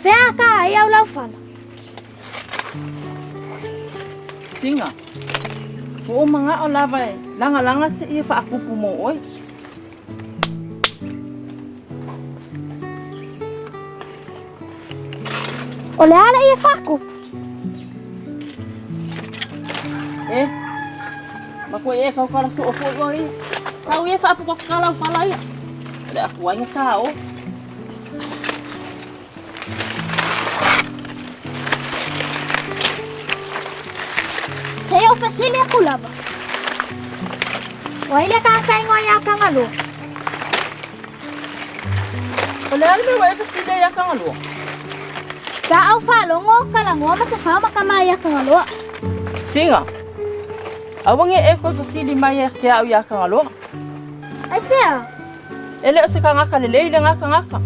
Feaka ai au lau fala. Singa. O mga o lava e. Langa se ia whaakupu mo oi. O le ala ia whaku. Mako e kau kala so ofo oi. Sau ia whaapuka kala fala ia. Le aku ai ka o. Saya ofasili aku lava. Wai le kakai ngoa ia kangalo. O le ala me wai fasile ia kangalo. Sa au falongo kalangoa Masefau makamai ia kangalo. Singa. Awange e koe fasili mai e kia au ia kangalo. Ai sea. Ele o se ka ngaka lelei le ngaka.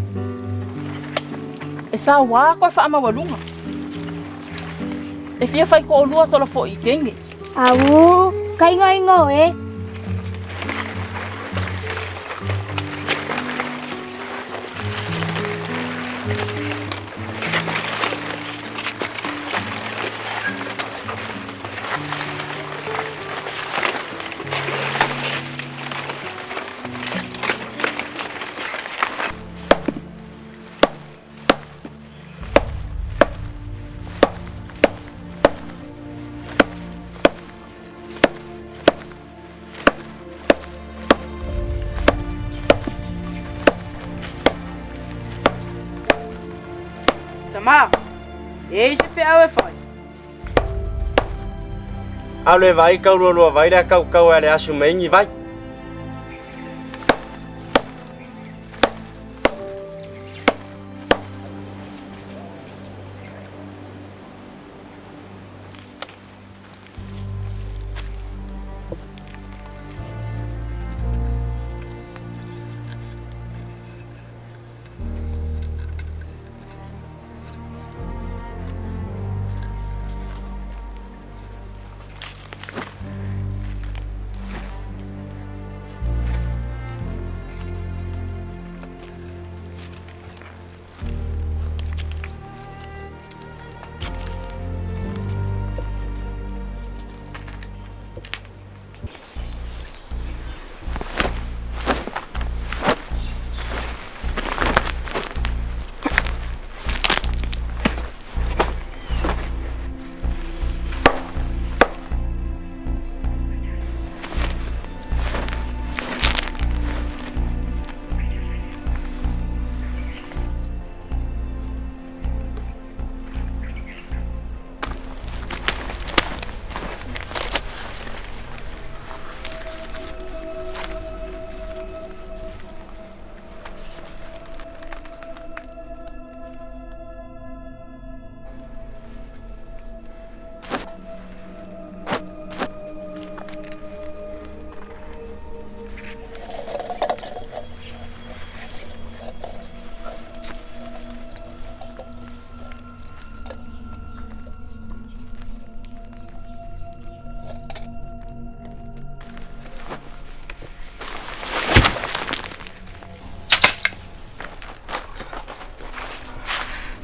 E sa wā koe wha ama walunga. E fia whai ko o lua solo fo I kengi. Au, kai ingo e. Tama. E se fe au e whai. Au le vai kau lua vai rea kau ale asu maingi vai.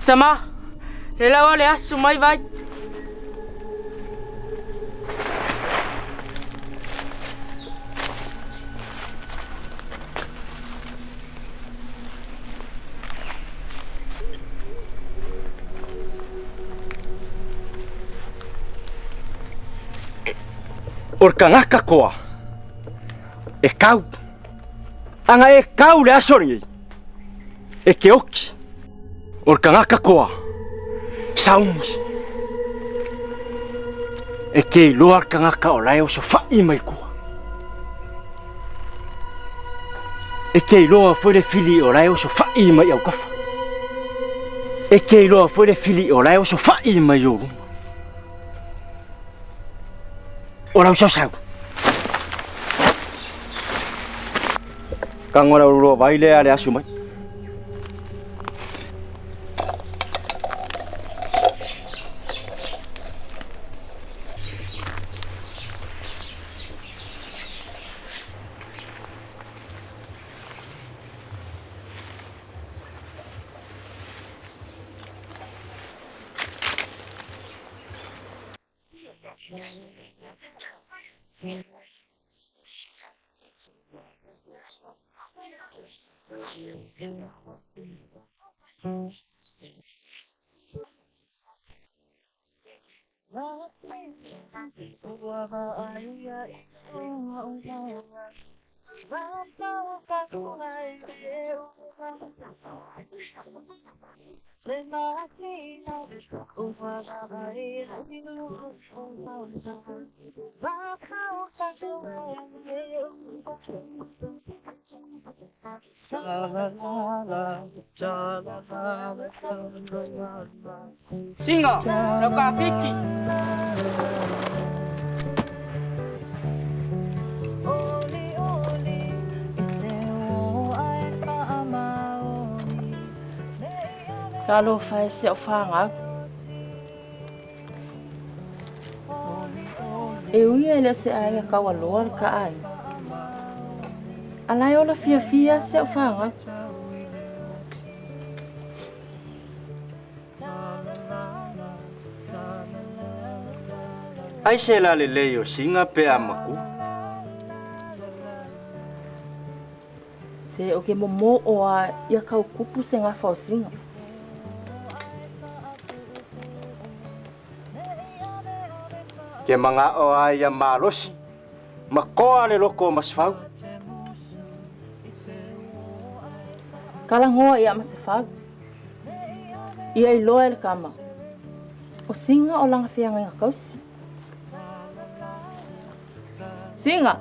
Tama. Le lawa le asu mai vai. Orka ngaka koa. E kau. Anga e kau le asori. E ke oki. Orka ngaka koa. Saungi. E ke loa ka ngaka o lai o so fai mai koa. E ke loa fwere fili o lai o so fai mai au kafa. E ke loa fwere fili o lai o so fai mai o ruma. O lau sau. Ka ngora uro vai le ale asu mai. Singa, sa kafiki. Kalau fai se ofanga. Ele se ai Tagaloa ka ai. Alai ola fia se ofanga. Ai se la lenei o singa pe amaku. Se o ke momo o a ia kau kupu se ngā whausinga. Ke mga o ai a malosi. Makoa le loko Masefau. Kalangoa ia Masefau. Ia I loa le kama. O singa o langa whianga ngā kausi. Singa.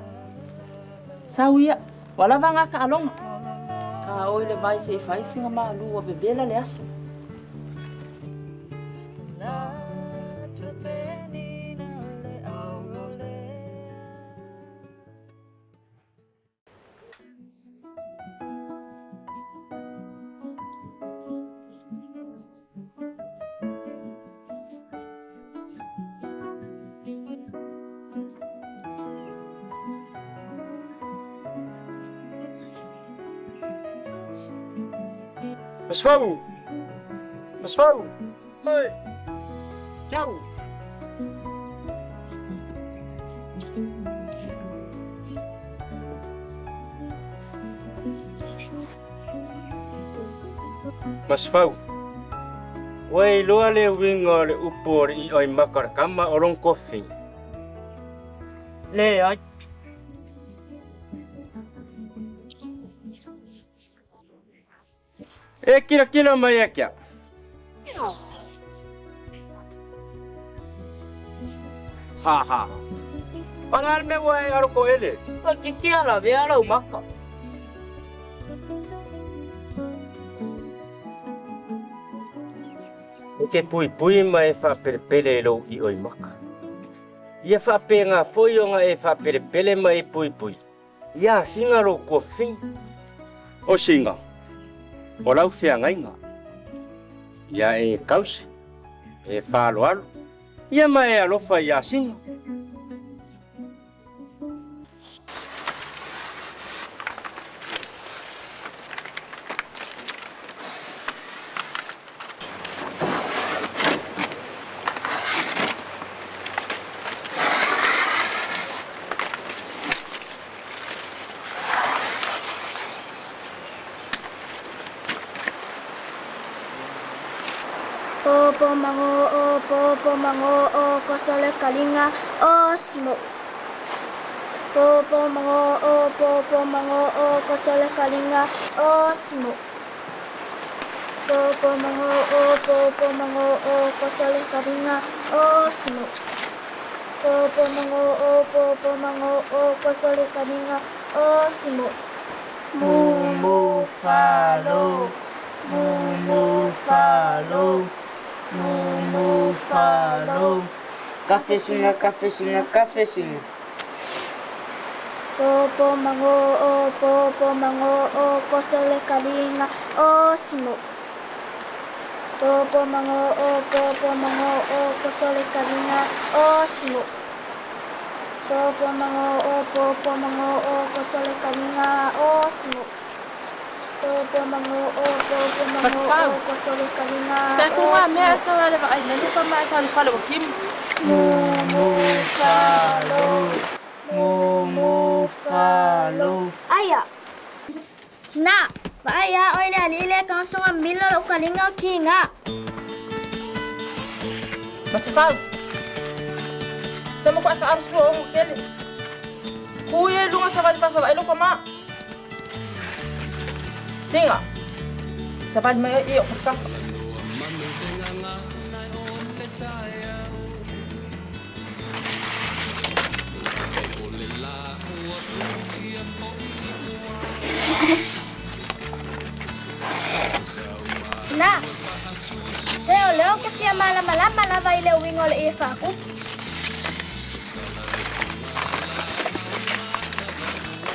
Sau ia. Wala vanga ka alonga. Ka oi le vai se I whai singa maa lua bebela le aso. Masefau! Masefau! Oi! Ciao! Masefau! Wai loa le winga le upo I oi makar kama orong kofi. Le ai. E kira mai akia. Ha. Pangal me wai aroko ele. Ka kiki ala ve ala umaka. O ke pui mai fa perpele lo I oi maka. Ia fa penga foi o nga e fa perpele mai pui. Ia singa ro kofi. O singa. O lau whiangainga. Ia e kausi. E whaloalo. Ia mai alofa ia singa. Popo mango o kosole kalinga o simo. Popo mango o kosole kalinga o simo. Popo mango o kosole kalinga o simo. Popo mango o kosole kalinga o simo. Mumu falo. Mumu falo. Kafe sina. Popo mango o kosole kalinga o simo. Popo mango o kosole kalinga o simo. Popo mango o kosole kalinga o simo. Popo mango o kosole kalinga Te o kunga simo. mea sa wale va ai nene pa mai sa le falo kim. Mumu falo. Aya. Sina, aya oi le alile kan songa milo lo kalinga kinga. Masefau. Sama ko ka aros lo o kele. Kuya lunga sa kalipa fa ilo pa ma. Singa. Sabad may iyo ka. Na. Saya leo ke fia malam-malam vai le wingol e fa aku.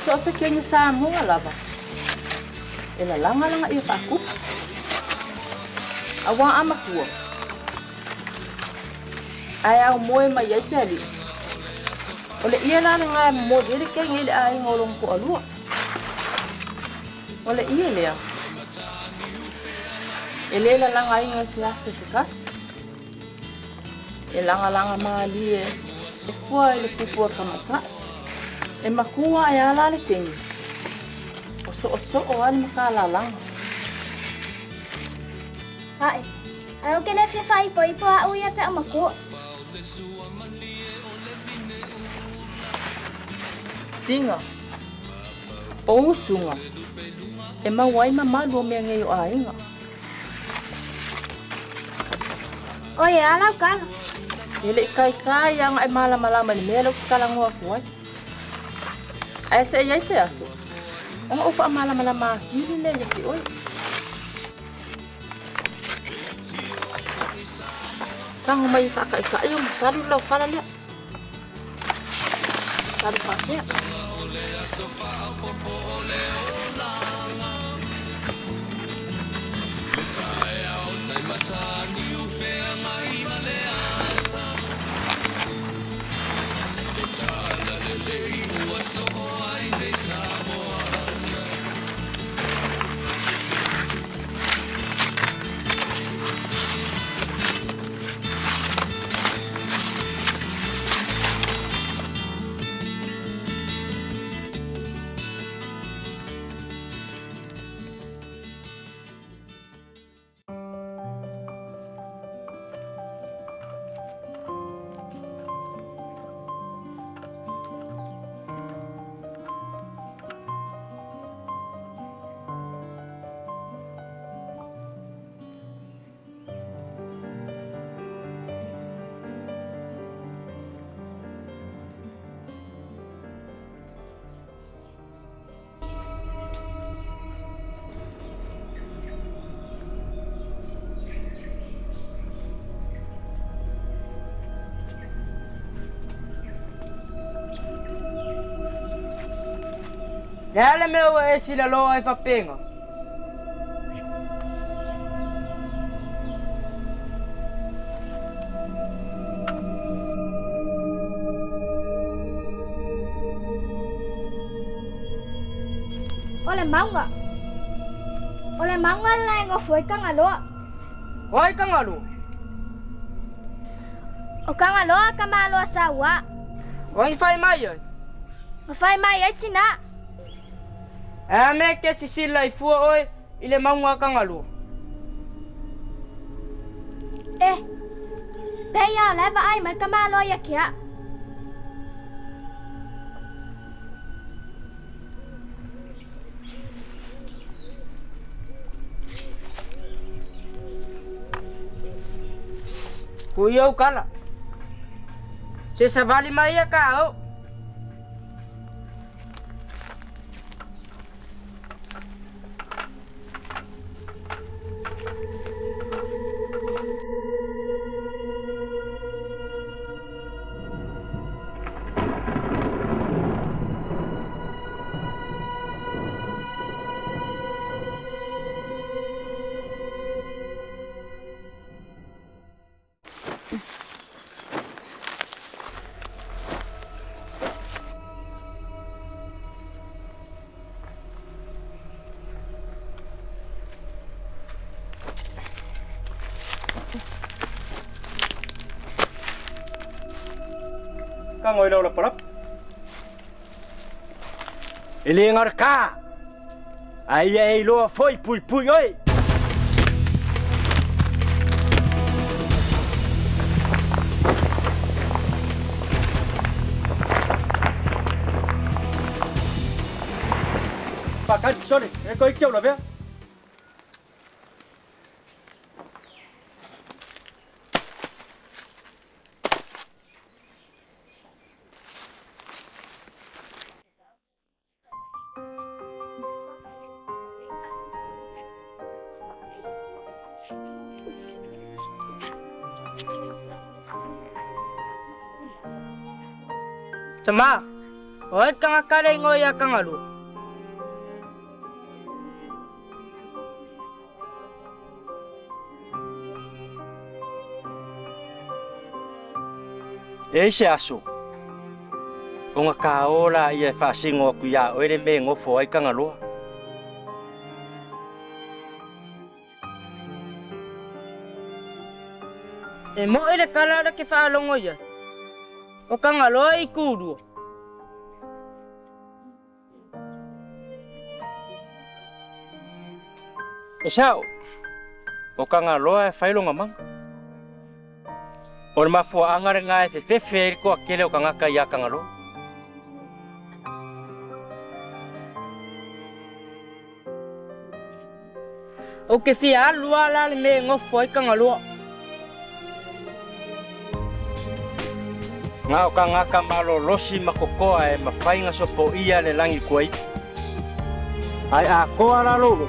So sa kanya sa mo alaba. Ilalanga lang iyo fa aku. Awa amakuo. Ay aumoe mai yeseli. Ole iya na nga mo dili kay ngil ay ngolong ko alua. Ole iya le. Elela lang ay nga siya susikas. Elanga-langa mali e fua ele pupua kamaka. E makua ay alale ting. Oso o al makalalang. Hai. Ayo ke le fia fa ipo a uya ka maku. Singa. O sunga. E mawai mamalo me ngayo ainga. Oye, ala kan. Ele kai yang ay malam-malam ni melo kalang wa kuai. Ay se aso. Ang ufa malam-malam ma hili le ki oi. Kang may fa ka isa ayo masalu law fala le. Salu pa niya. Nela meu e sila lo ai fapenga. Ole manga lai ngo foi Tagaloa. Oi Tagaloa. O Tagaloa kamalo sawa. Oi fai mai. Mafai mai ai Sina. A me ke si sila I fua oi ile maunga Tagaloa. Peya leva ai mal kamalo ya kia. Kuya kala. Se savali mai ka o. Ka ngoi lo la palap. Ele ngar ka. Ai lo foi pui oi. sorry. Ko ikau la be. Sama, oi kanga kare ngoya kangalu. Se aso. O ngā kaola ia whaasingo aku ia oere me ngofo ai Tagaloa. E mo ere kalada ke whaalongo ia. O Tagaloa I kūrua. E sao, o Tagaloa e whailonga manga. O le mafuaaga le ngā e whewhewe e ko akele o kangaka ia Tagaloa. O ke fia alua la le me ngofo ai Tagaloa. Ngā o kangaka malolosi makokoa e mawhainga sopo ia le langi kuai. Ai a koa la lolo.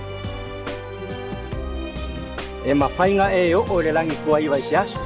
E mawhainga e o le langi kuai vai se aso.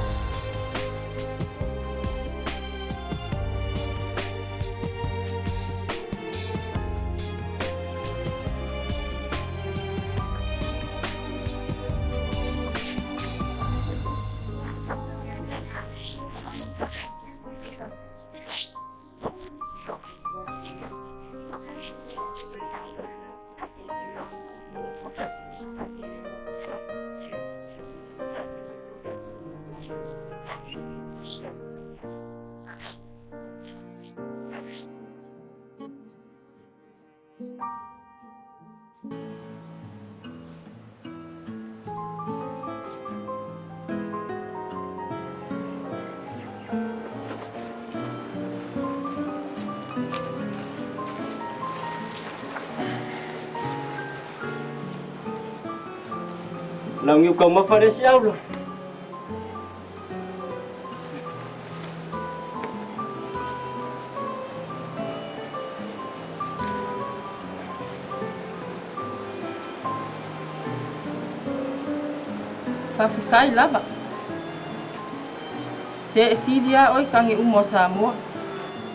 Lang yung kau mafare si aula. Pafikai lava. Se sidia oi kangi umo Samoa.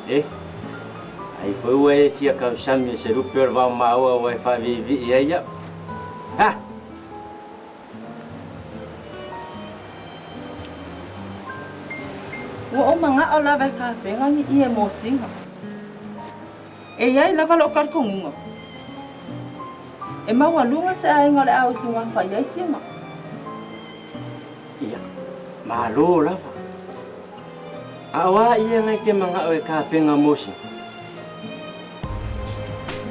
Ai foi o fia kau sami se ruper va maua o fa vivi ia. Ha. O manga o lava ka penga ni ia mo singa. E ia lava lo kar kongunga. E maua lunga se ai ngale au sunga fa ia singa. Ia. Malo lava. Awa ia ngai ke manga o ka penga mosi.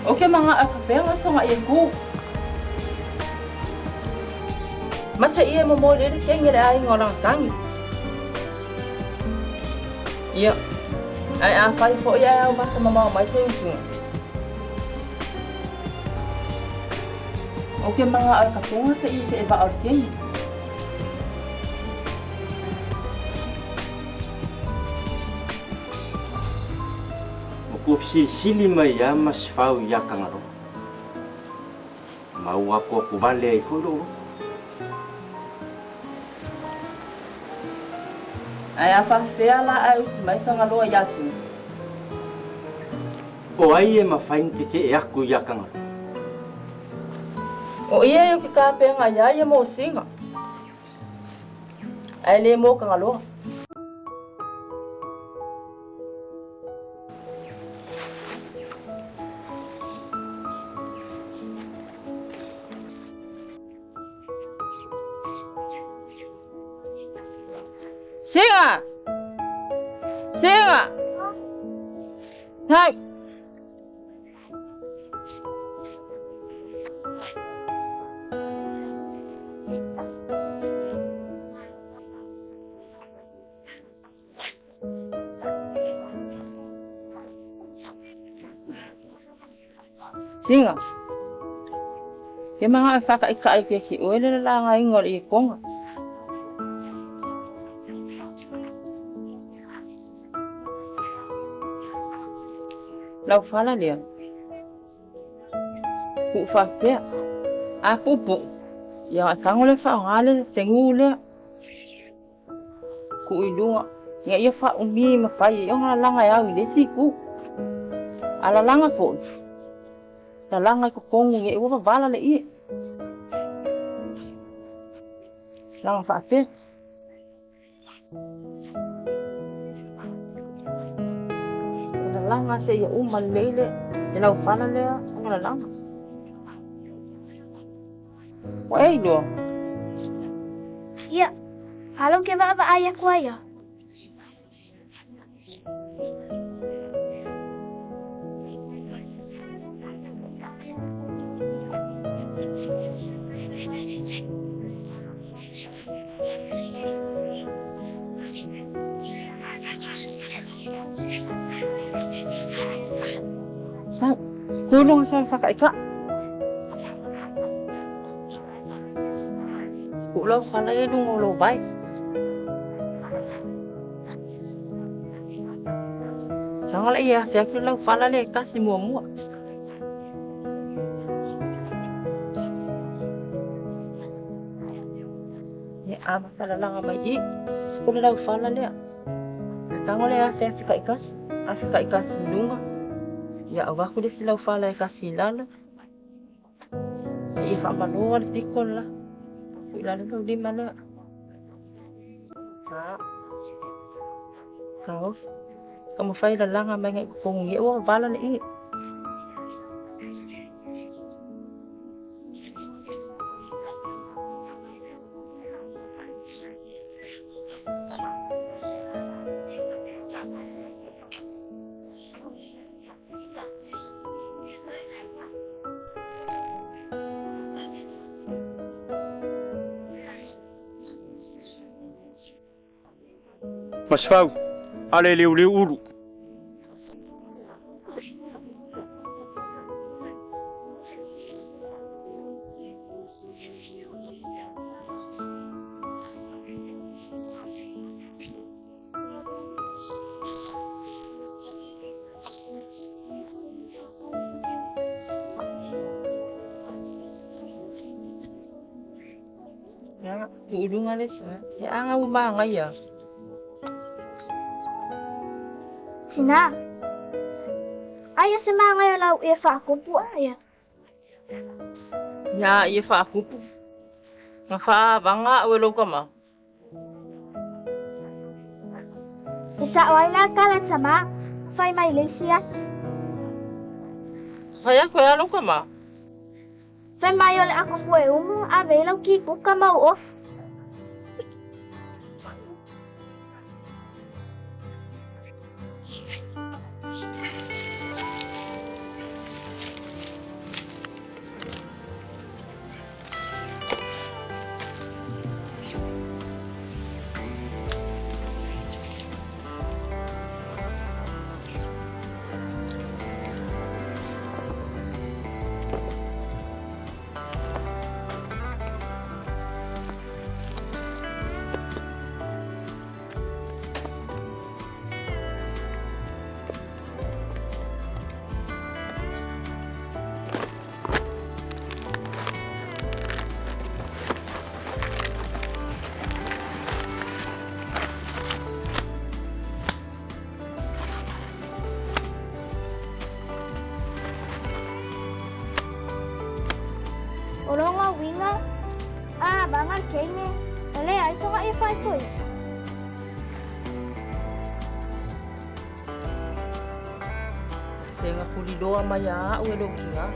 O ke manga a ka penga songa ia ku. Masa ia mo mo le kengere ai ngolang tangi. Iya, ai a fai fo ia o masa mama mai se usu. O ke manga a kapunga se ise e ba orkeni. O ku sili mai ia Masefau ia Tagaloa. Mau aku vale ai foi lo. Ai a fea la ai usu mai Tagaloa yasin. O ai e mawhain ke e aku ia Tagaloa. O ia ke ka penga ia mo singa. Ai le mo Tagaloa. Sina! Sina! Hai! Sina! Ke mga whakaikai kia ki oe le la ngai ngor I konga. Lau whala lea. Ku whakea. A pupu. Ia ngai kangole whaongale tengu lea. Ku ilunga. Nga ia whaungi mawhai. Ia ngā langa au I le siku. Ala langa po. La langa ko kongu nge iwa wala le I. Langa whape. La langa se ia leile. E lau whala lea. La langa. Wa ei lo. Ia, halong ke wa aya kuaya. Kulong sa whakaika. Kulau whala e lungo lo bai. Sangala ia siapa lau whala le kasi mua. Ya ama kala langa mai I. Kula lau whala le. Sangala ia siapa whakaika. Whakaika lunga. Ya awak aku desi lau whala e kasi lala. I whamanoa le pikon la. Lalo lau lima la. Kau. Kamu fai la langa mai ngai kong ye wa bala le I. Masefau, ale leu uru. Ya, udungan le. Ya anga umanga ya. Sina. Aya semanga lau e whakupu aya. Ya ia whakupu. Nga whaavanga ue loka ma. Isa waila kalan sama. Fai mai lesia. Haya koe loka ma. Fai mai ole ako pue umu ave lau ki puka mau of. Olonga winga. Ah, bangan kene. Ele ai so ngai fai poi. Senga puli doa maya ue lo kinga.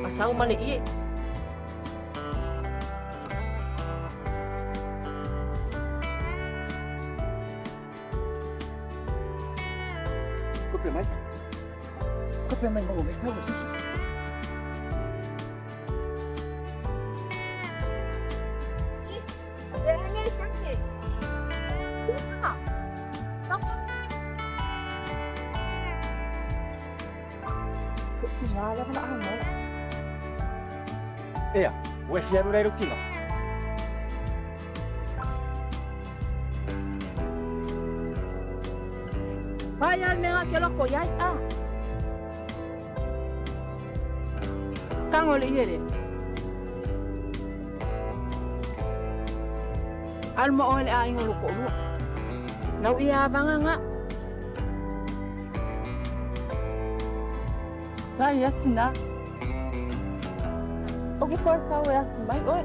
Asau mane I. Kopi mai mau mai mau sisi. Ea, ue siaru reiru kinga. Vaya nega ke loko yai a. Kangole yele. Almo ole a ingo loko lu. Nau ia banga nga. Vaya Sina. Oke por kau ya, mai oi.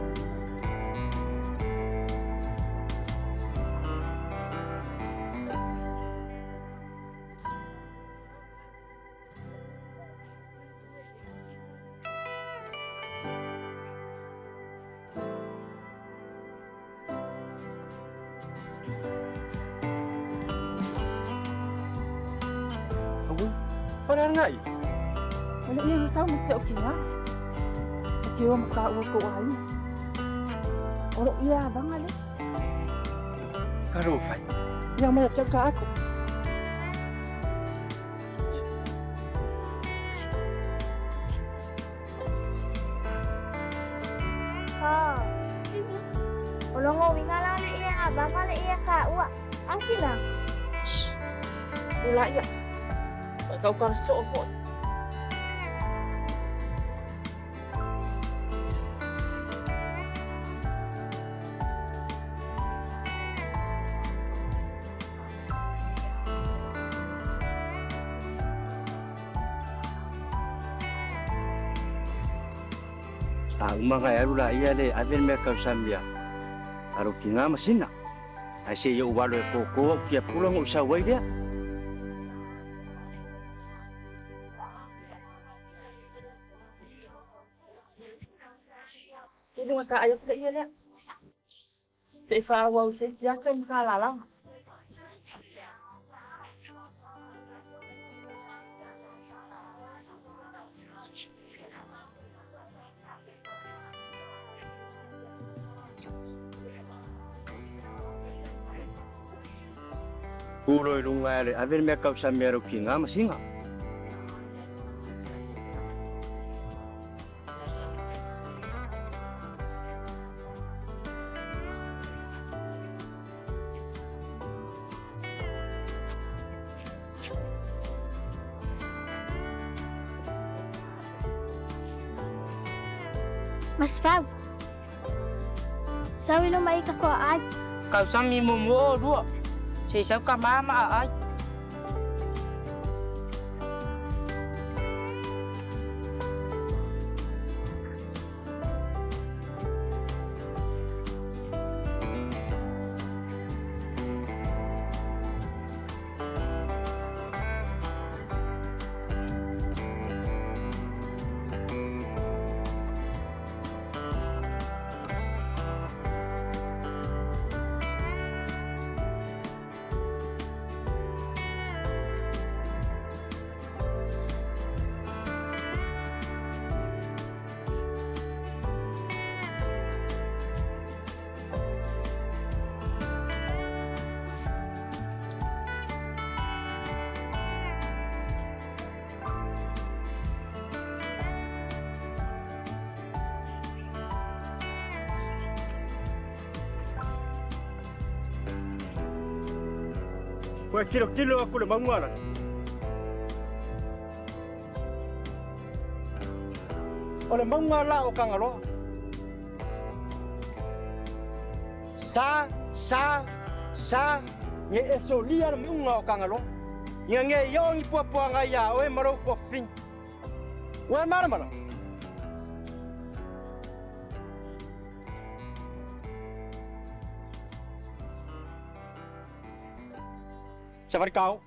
Tuanai. Ano iya tahu mesti oke nga. Oke wa maka wa ko ai. Oro iya bang ale. Karufai. Yang mana cakap aku. Ha. Olongo winga lang na iya abang na iya ka wa. Ang sila. Wala iya. Kau kan sopo. Mga erula ia le aven me kau sambia. Aro kinga masina. Ase yo walo ko kia pulang usa wai dia. Ini maka ayah tak iya le. Tak fawau se jakan kalalang. Puloi lunga le aven me kau sambia ro kinga masinga. Masefau. Sawi lo mai ka ko ai. Kau sami momo dua. Saya sab ka mama ai. Ue kilo aku le mangwana. Ole mangwala o Tagaloa. Sa nge esolia le munga o Tagaloa. Nge yongi pua ngaya oe maro ko fin. Ue mara. Sabar kau.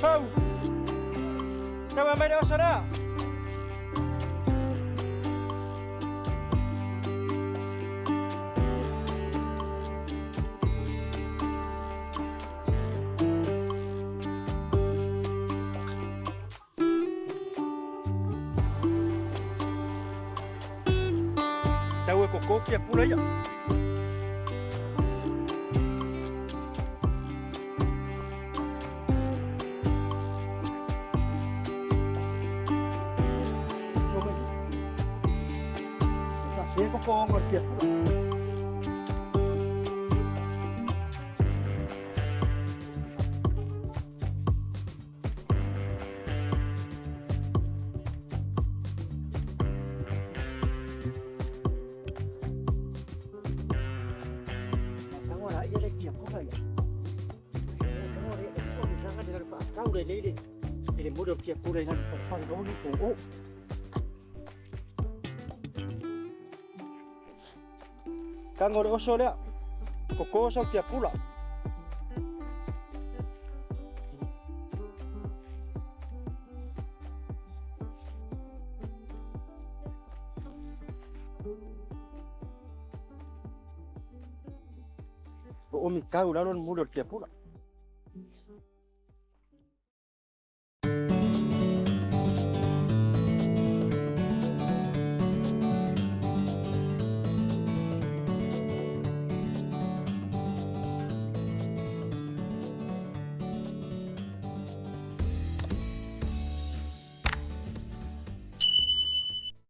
Masefau. Tawa mai o sara. Sawe koko kia pula ya. Koko ngor kia pula. Lenei, ele muda kia pura ina kwa ngoni ko. Kangor oso lea, koko oso kia pula. Bo omi kau lalon muda kia pula.